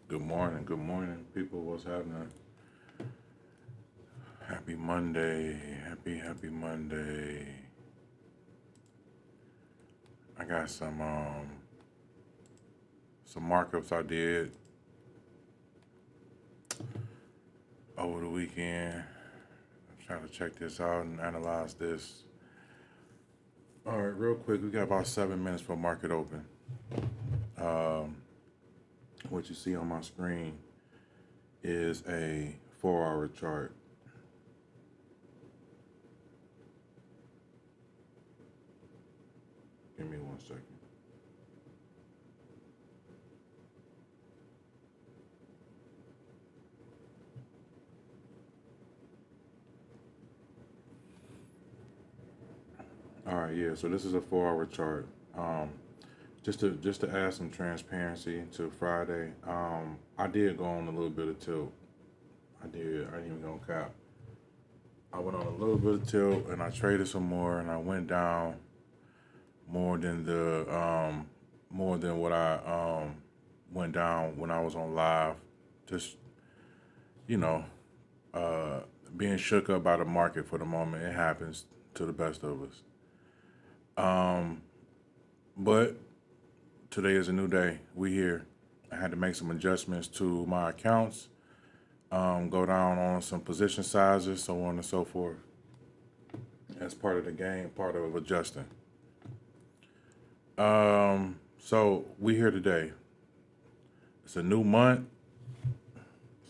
Good morning, people. What's happening? Happy Monday. Happy Monday. I got some markups I did over the weekend. I'm trying to check this out and analyze this. All right, real quick, we got about 7 minutes for market open. Um, what you see on my screen is a 4-hour chart. Give me 1 second. All right, yeah. So this is a 4-hour chart. Um, just to add some transparency to Friday. I did go on a little bit of tilt. I did. I ain't even gonna cap. I went on a little bit of tilt and I traded some more and I went down more than the more than what I went down when I was on live. Just you know, uh, being shook up by the market for the moment. It happens to the best of us. Um, but today is a new day. We here. I had to make some adjustments to my accounts, go down on some position sizes, so on and so forth. As part of the game, part of adjusting. So we here today. It's a new month,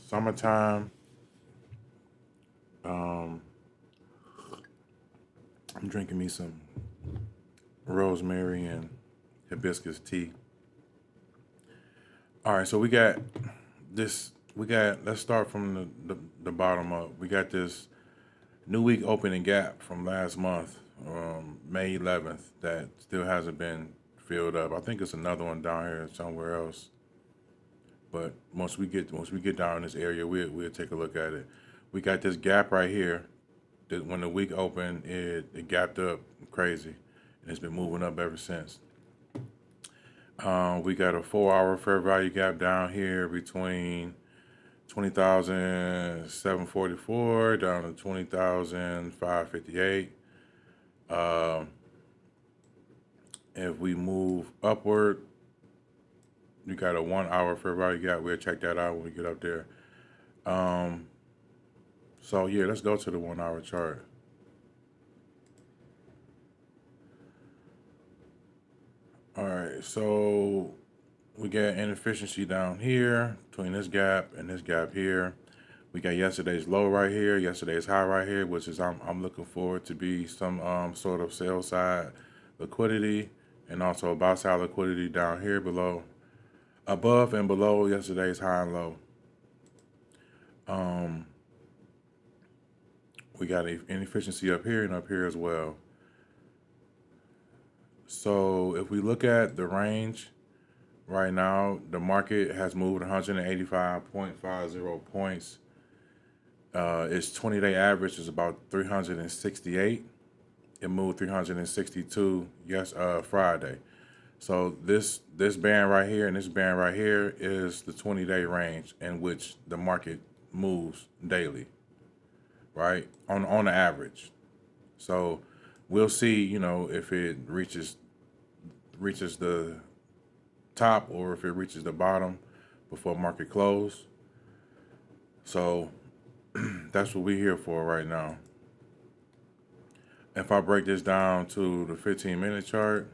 summertime. Um, I'm drinking me some rosemary and hibiscus tea. All right, so we got this. Let's start from the bottom up. We got this new week opening gap from last month, May 11th, that still hasn't been filled up. I think it's another one down here somewhere else. But once we get down in this area, we'll take a look at it. We got this gap right here. That when the week opened, it gapped up crazy, and it's been moving up ever since. We got a 4-hour fair value gap down here between 20,744 down to 20,558. Um, if we move upward, you got a 1-hour fair value gap. We'll check that out when we get up there. Um, so yeah, let's go to the 1-hour chart. All right, so we got inefficiency down here between this gap and this gap here. We got yesterday's low right here, yesterday's high right here, which is I'm looking forward to be some sort of sell side liquidity and also buy side liquidity down here below, above and below yesterday's high and low. Um, we got inefficiency up here and up here as well. So if we look at the range right now, the market has moved 185.50 points. Its 20-day average is about 368. It moved 362 Friday. So this band right here and this band right here is the 20-day range in which the market moves daily, right? On the average. So we'll see, if it reaches the top or if it reaches the bottom before market close. So that's what we're here for right now. If I break this down to the 15-minute chart,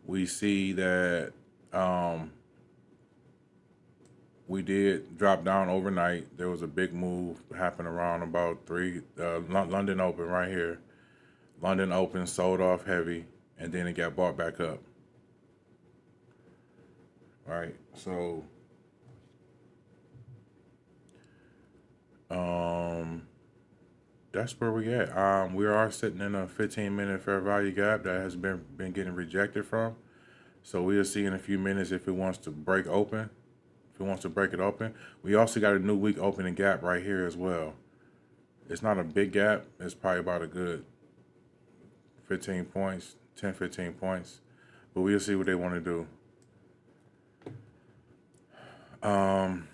we see that we did drop down overnight. There was a big move happened around about 3, London open right here. London open, sold off heavy, and then it got bought back up. Right, so that's where we at. We are sitting in a 15-minute fair value gap that has been getting rejected from. So we'll see in a few minutes if it wants to break open. If it wants to break it open, we also got a new week opening gap right here as well. It's not a big gap. It's probably about a good 15 points, 10, 15 points. but we'll see what they want to do. Um,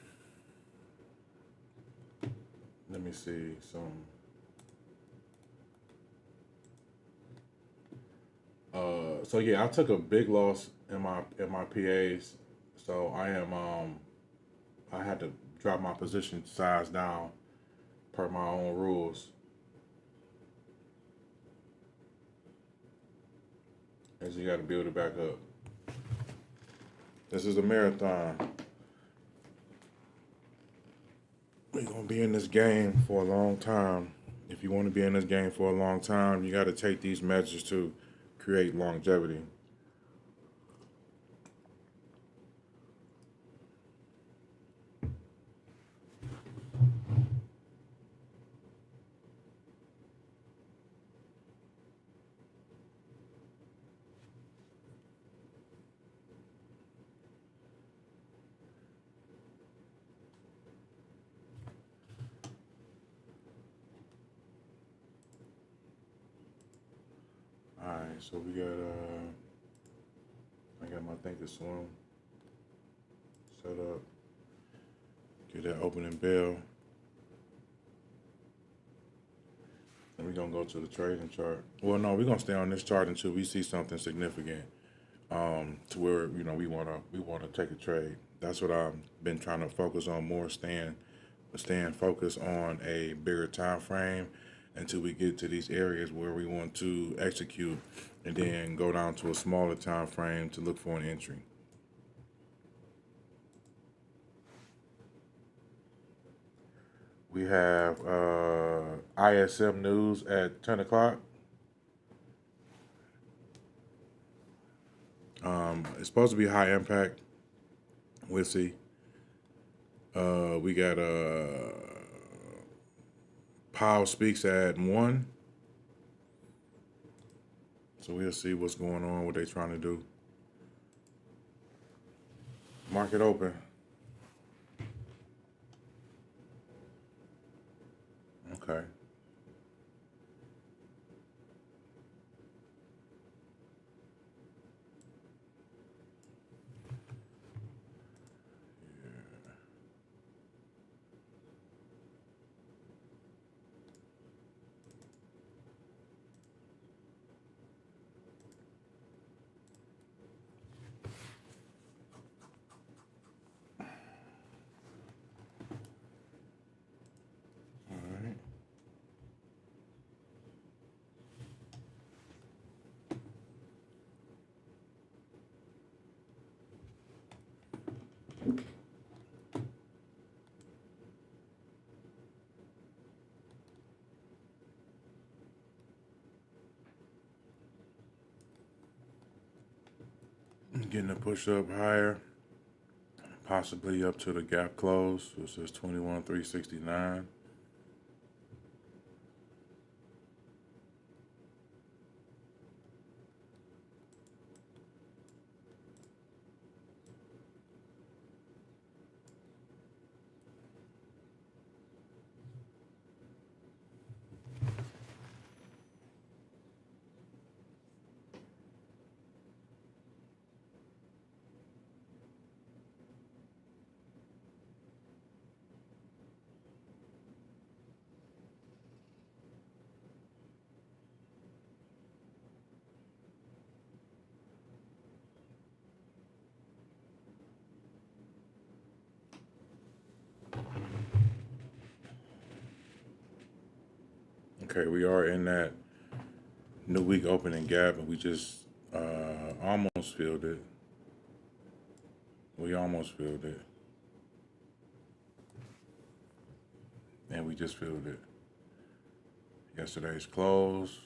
Let me see some. So yeah, I took a big loss in my PAs. So I had to drop my position size down per my own rules, as you got to build it back up. This is a marathon. We're gonna be in this game for a long time. If you want to be in this game for a long time, you got to take these measures to create longevity. All right, so we got I got my Thinkorswim set up. Get that opening bell. And we're gonna go to the trading chart. Well, no, we're gonna stay on this chart until we see something significant, to where we wanna take a trade. That's what I've been trying to focus on more, staying focused on a bigger time frame until we get to these areas where we want to execute, and then go down to a smaller time frame to look for an entry. We have ISM news at 10 o'clock. It's supposed to be high impact. We'll see. We got Powell speaks at 1. So we'll see what's going on, what they're trying to do. Market open. Okay. All right. Getting a push up higher, possibly up to the gap close, which is 21,369. Okay, we are in that new week opening gap, and we just almost filled it. We almost filled it, and we just filled it. Yesterday's close,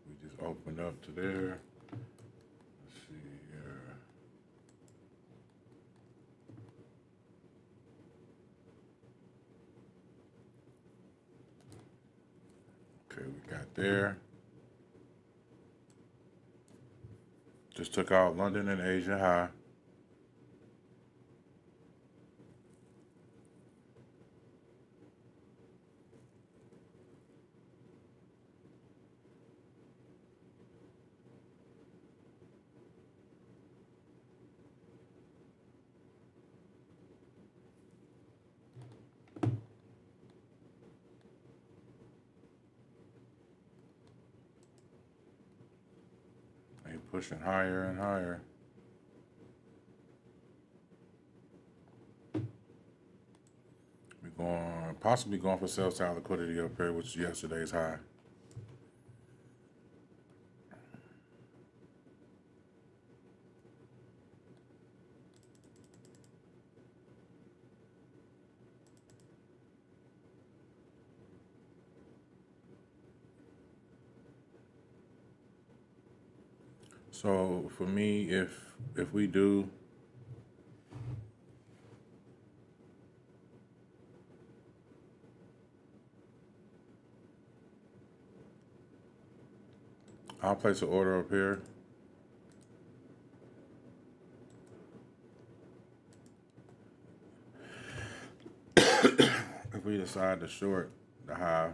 we just opened up to there. Let's see here. Okay, we got there. Just took out London and Asia high. pushing higher and higher. We're going, possibly going for sell side liquidity up here, which is yesterday's high. So for me, if we do, I'll place an order up here. If we decide to short the high,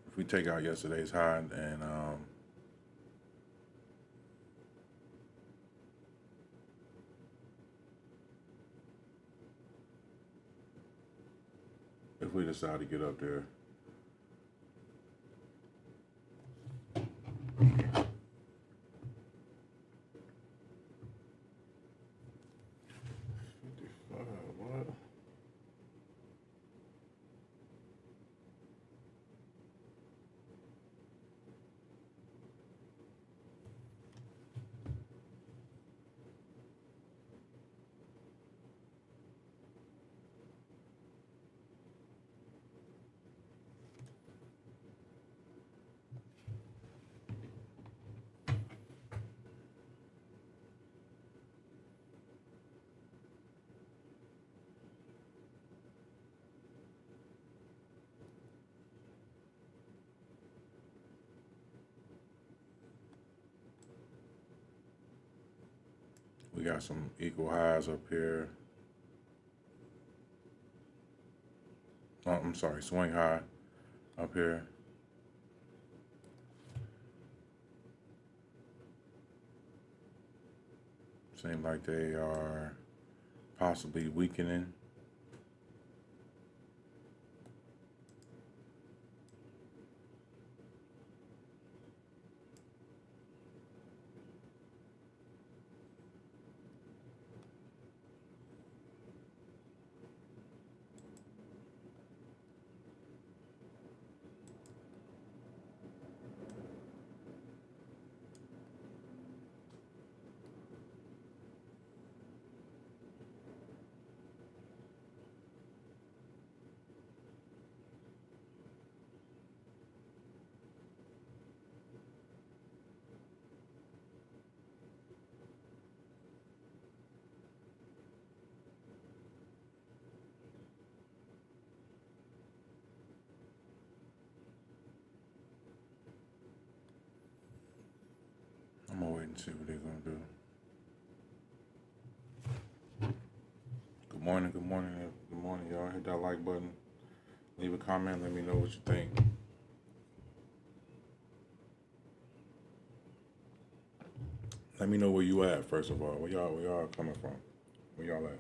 if we take out yesterday's high and if we decide to get up there. What? We got some equal highs up here. Oh, I'm sorry, swing high up here. Seem like they are possibly weakening. I'm gonna wait and see what they're gonna do. Good morning, good morning, good morning, y'all. Hit that like button. Leave a comment. Let me know what you think. Let me know where you at, first of all. Where y'all coming from? Where y'all at?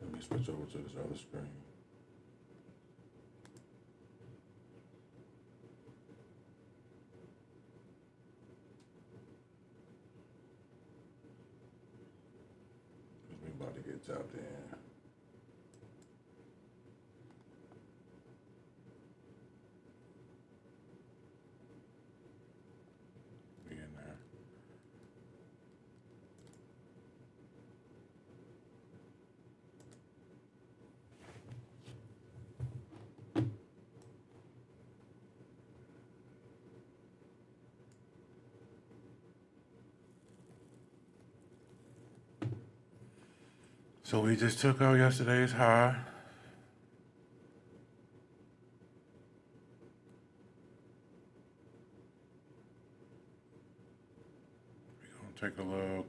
Let me switch over to this other screen. So we just took out yesterday's high. We're gonna take a little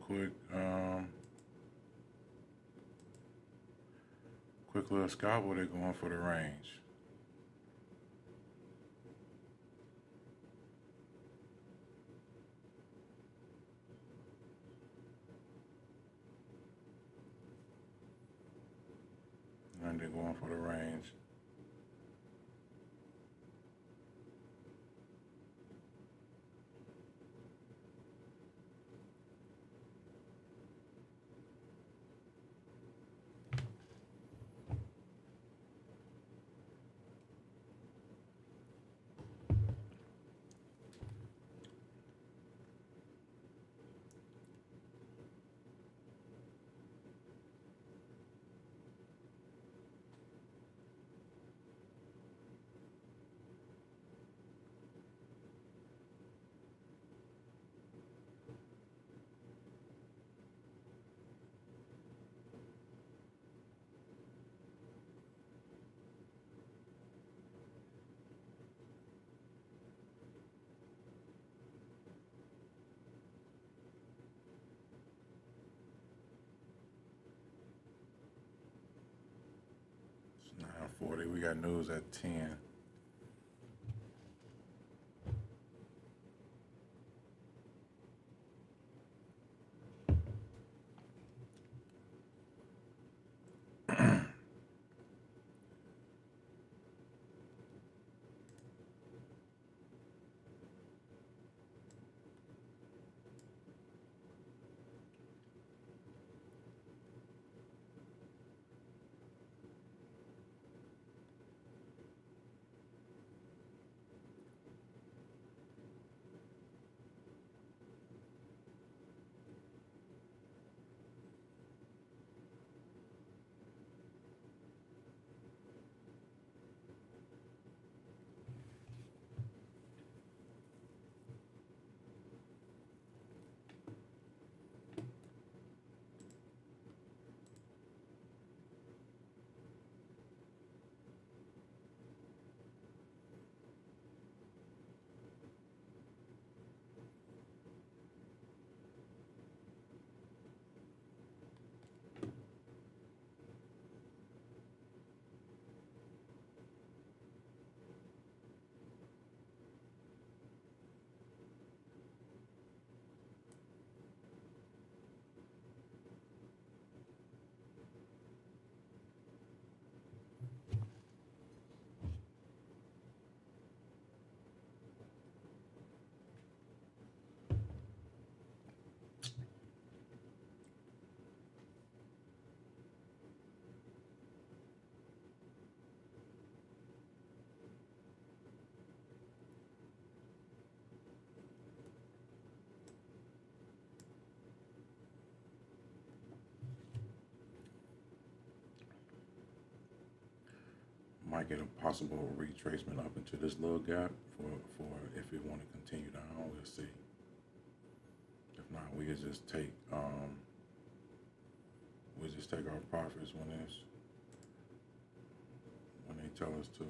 quick little scalp where they're going for the range. And they're going for the range. It's 9:40. We got news at 10. Might get a possible retracement up into this little gap for if we want to continue down. We'll see. If not, we could just take our profits when they tell us to.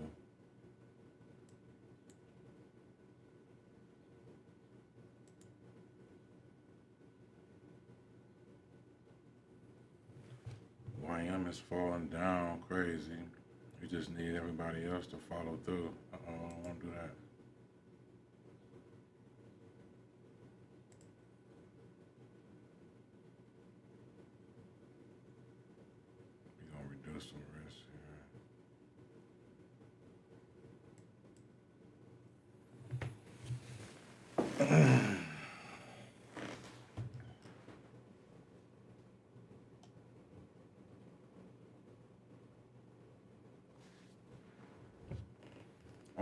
YM is falling down crazy. We just need everybody else to follow through. I don't want to do that. We're going to reduce some risk here.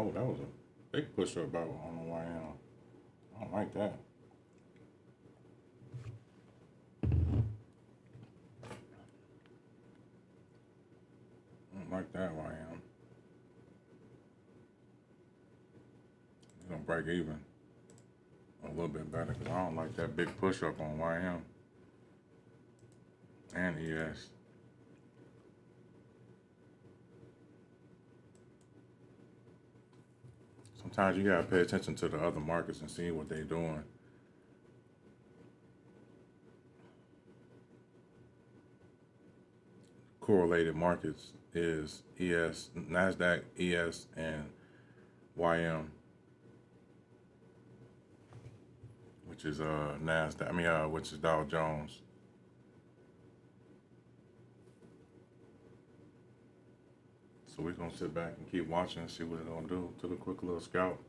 Oh, that was a big push up on the YM. I don't like that. I don't like that YM. It's gonna break even a little bit better because I don't like that big push up on YM and ES. sometimes you gotta pay attention to the other markets and see what they're doing. Correlated markets is ES, Nasdaq, ES, and YM, which is Nasdaq. Which is Dow Jones. So we're gonna sit back and keep watching and see what it's gonna do to the quick little scout.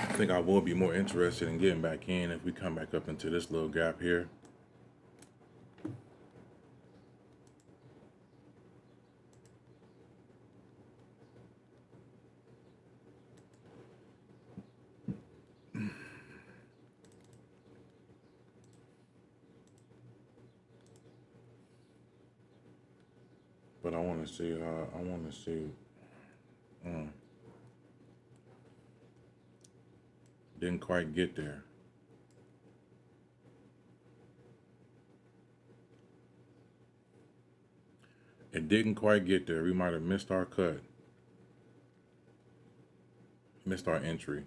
I think I will be more interested in getting back in if we come back up into this little gap here. But I want to see. Didn't quite get there. It didn't quite get there. We might have missed our cut, missed our entry.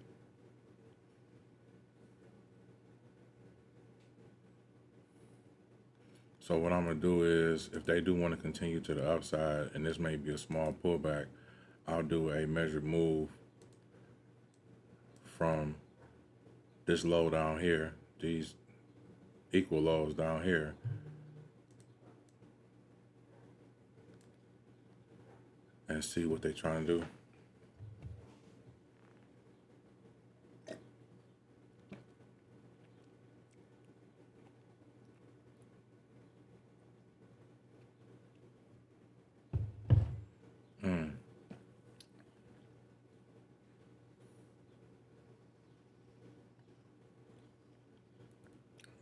So what I'm gonna do is, if they do want to continue to the upside, and this may be a small pullback, I'll do a measured move from this low down here, these equal lows down here, and see what they're trying to do.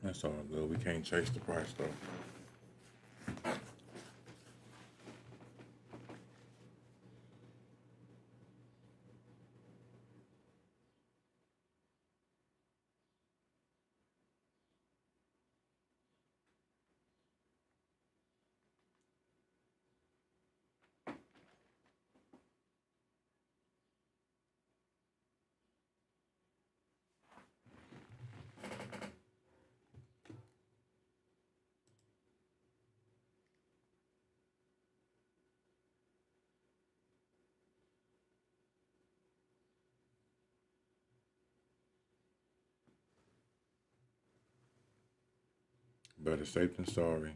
That's all good. We can't chase the price though. Better safe than sorry.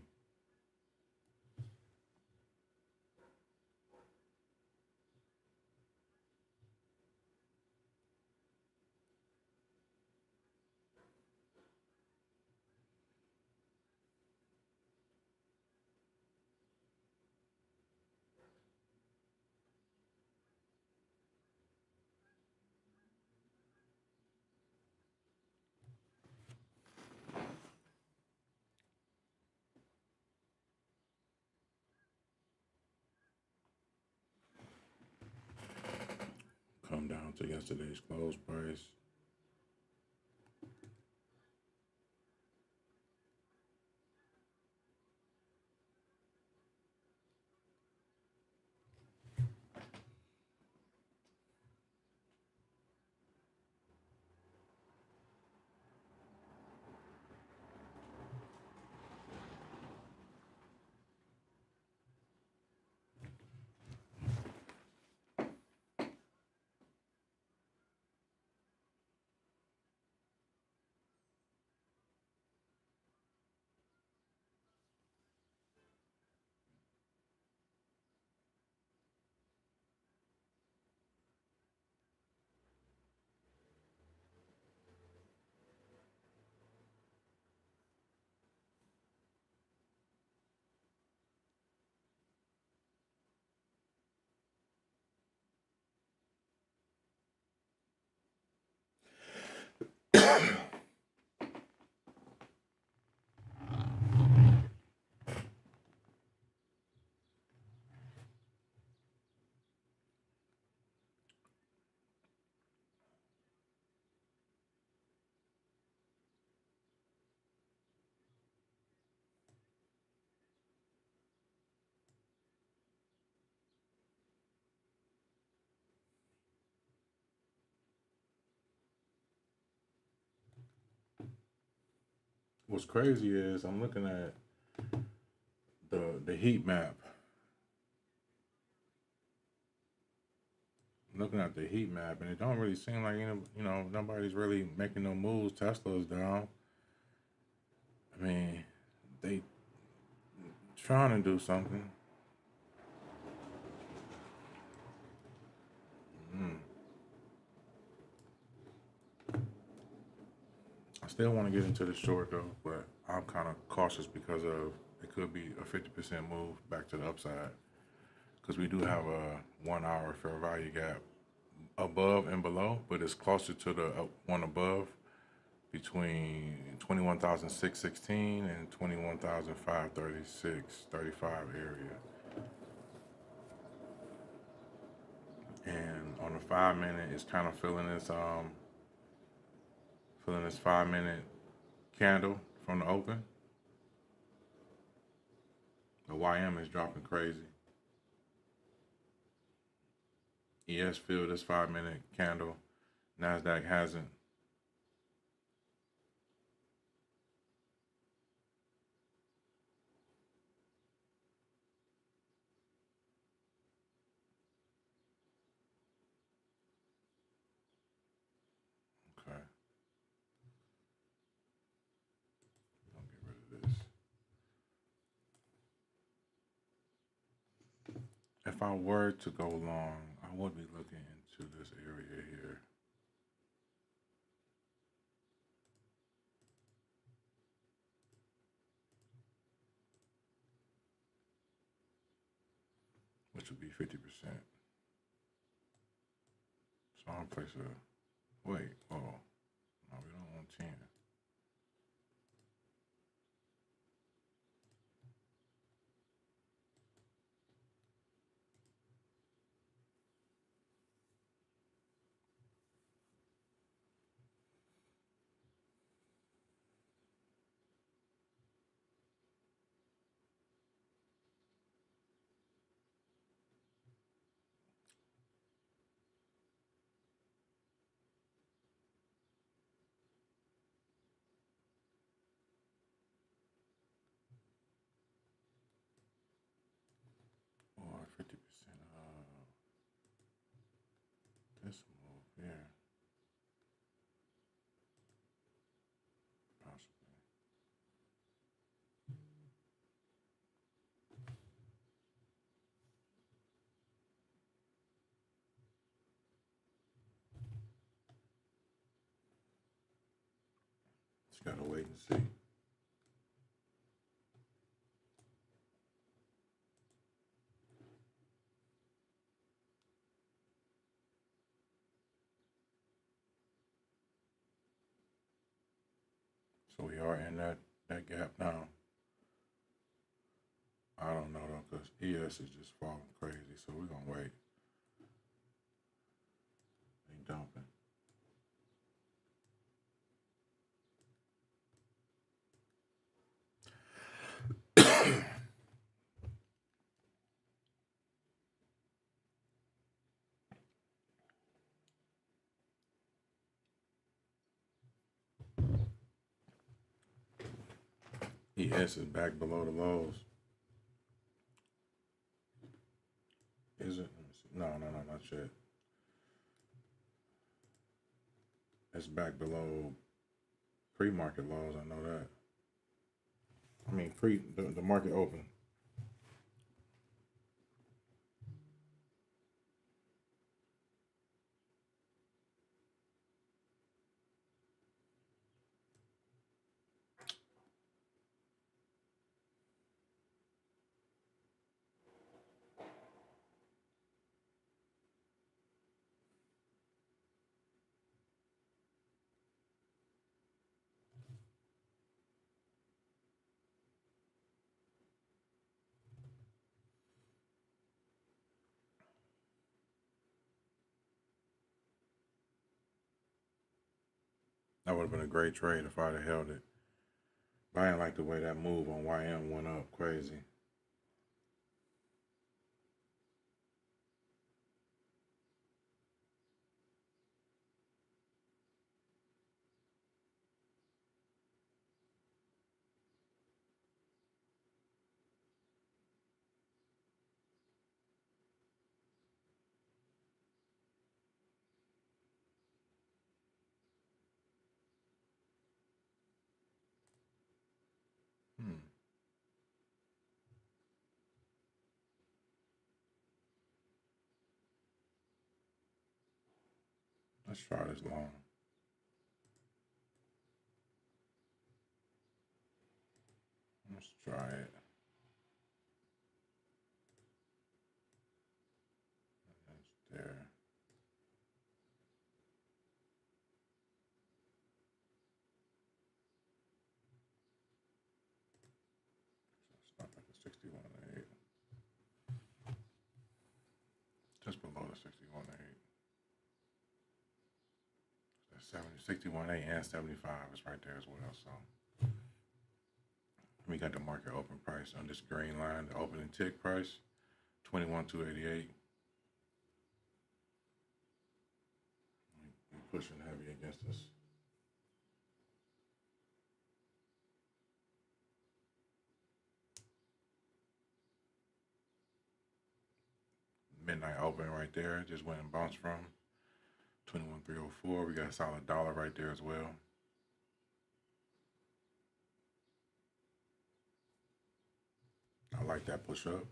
Come down to yesterday's close price. what's crazy is I'm looking at the heat map. I'm looking at the heat map, and it don't really seem like nobody's really making no moves. Tesla's down. I mean, they trying to do something. Mm. I still want to get into the short though, but I'm kind of cautious because of it could be a 50% move back to the upside because we do have a 1 hour fair value gap above and below, but it's closer to the one above between 21,616 and 21,536.35 area. And on the 5 minute, it's kind of feeling this 5 minute candle from the open. The YM is dropping crazy. ES filled this 5 minute candle. NASDAQ hasn't. Okay. I'll get rid of this. If I were to go long, I would be looking into this area here. Which would be 50%. So I'll place a, wait, oh, no, we don't want 10. Or 50% of this move here, possibly. Just gotta wait and see. So we are in that gap now. I don't know though, because ES is just falling crazy. So we're gonna wait. They dumping. ES is back below the lows. Is it? No, not yet. It's back below pre-market lows. I know that. I mean, the market open. That would have been a great trade if I'd have held it. But I didn't like the way that move on YM went up crazy. Let's try this long. Let's try it. That's there. Stop at the 61.8. Just below the 61.8. That's 61.8 and 75 is right there as well. So we got the market open price on this green line, the opening tick price, 21,288. We're pushing heavy against this. Midnight open right there, just went and bounced from 21,304. We got a solid dollar right there as well. I like that push up.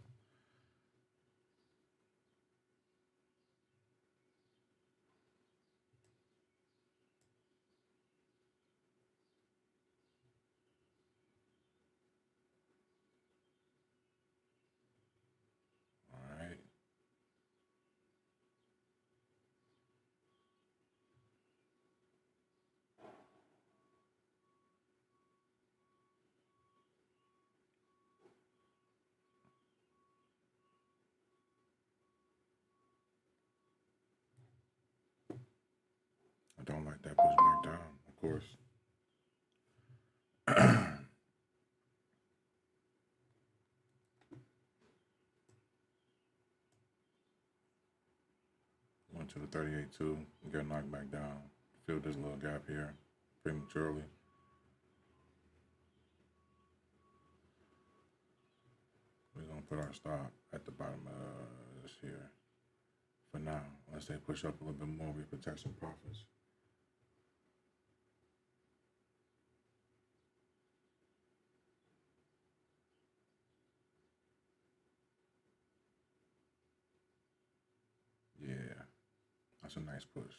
All right. I don't like that push back down, of course. Went to the 38.2, got knocked back down. Filled this little gap here prematurely. We're gonna put our stop at the bottom of this here for now. Unless they push up a little bit more, we protect some profits. Yeah, that's a nice push.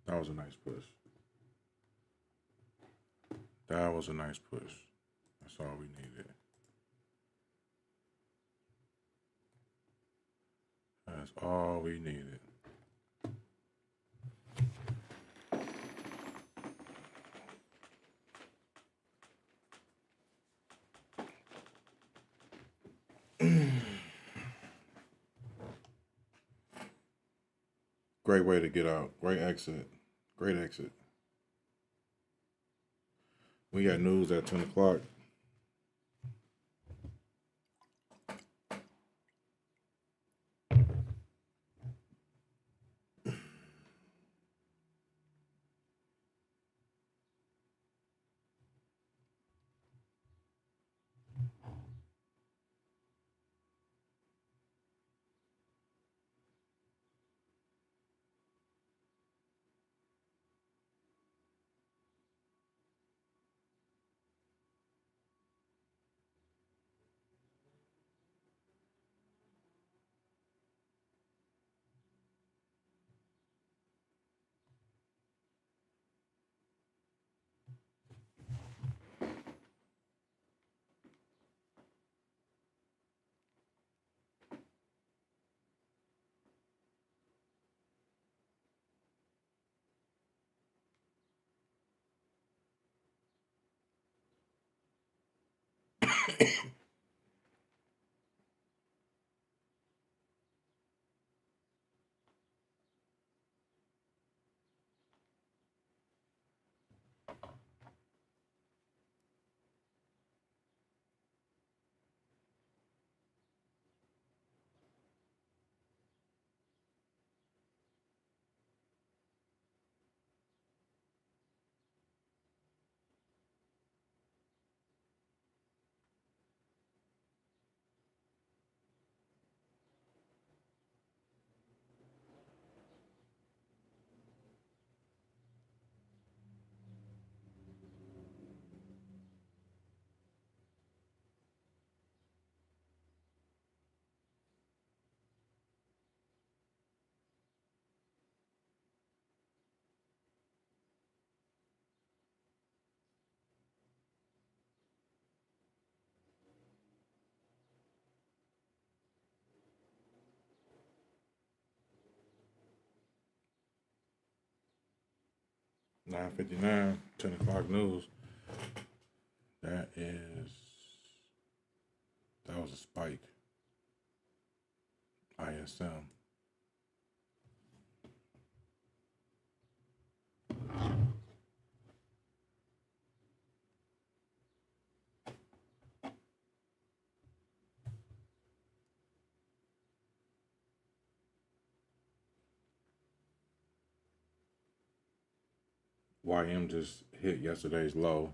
That was a nice push. That was a nice push. That's all we needed. That's all we needed. Great way to get out. Great exit. Great exit. We got news at 10 o'clock. 9:59, 10 o'clock news. That was a spike. ISM. YM just hit yesterday's low.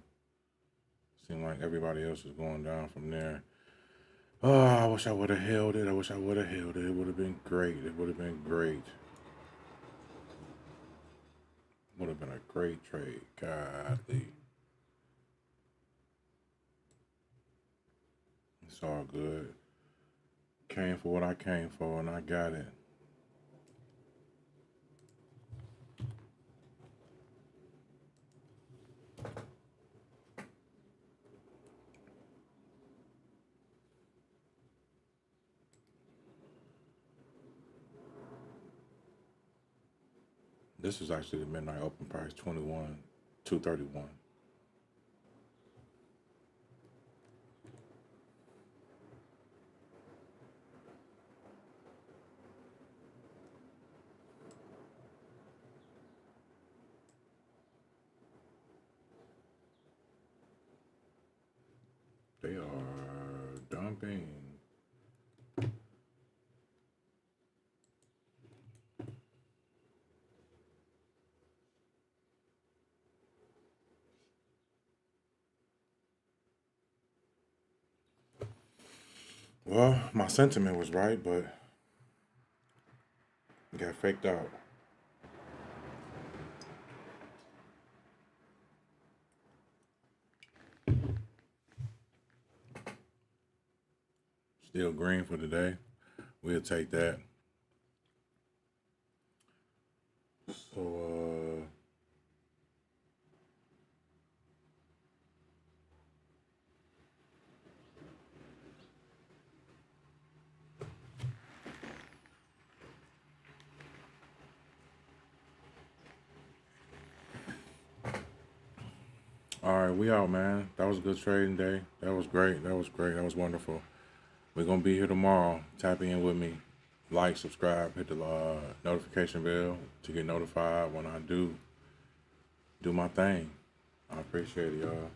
Seemed like everybody else was going down from there. Oh, I wish I would have held it. I wish I would have held it. It would have been great. It would have been great. Would have been a great trade. Godly. It's all good. Came for what I came for, and I got it. This is actually the midnight open price, 231. They are dumping. Well, my sentiment was right, but it got faked out. Still green for today. We'll take that. So, all right, we out, man. That was a good trading day. That was great. That was great. That was wonderful. We're gonna be here tomorrow. Tap in with me. Like, subscribe, hit the notification bell to get notified when I do my thing. I appreciate it, y'all.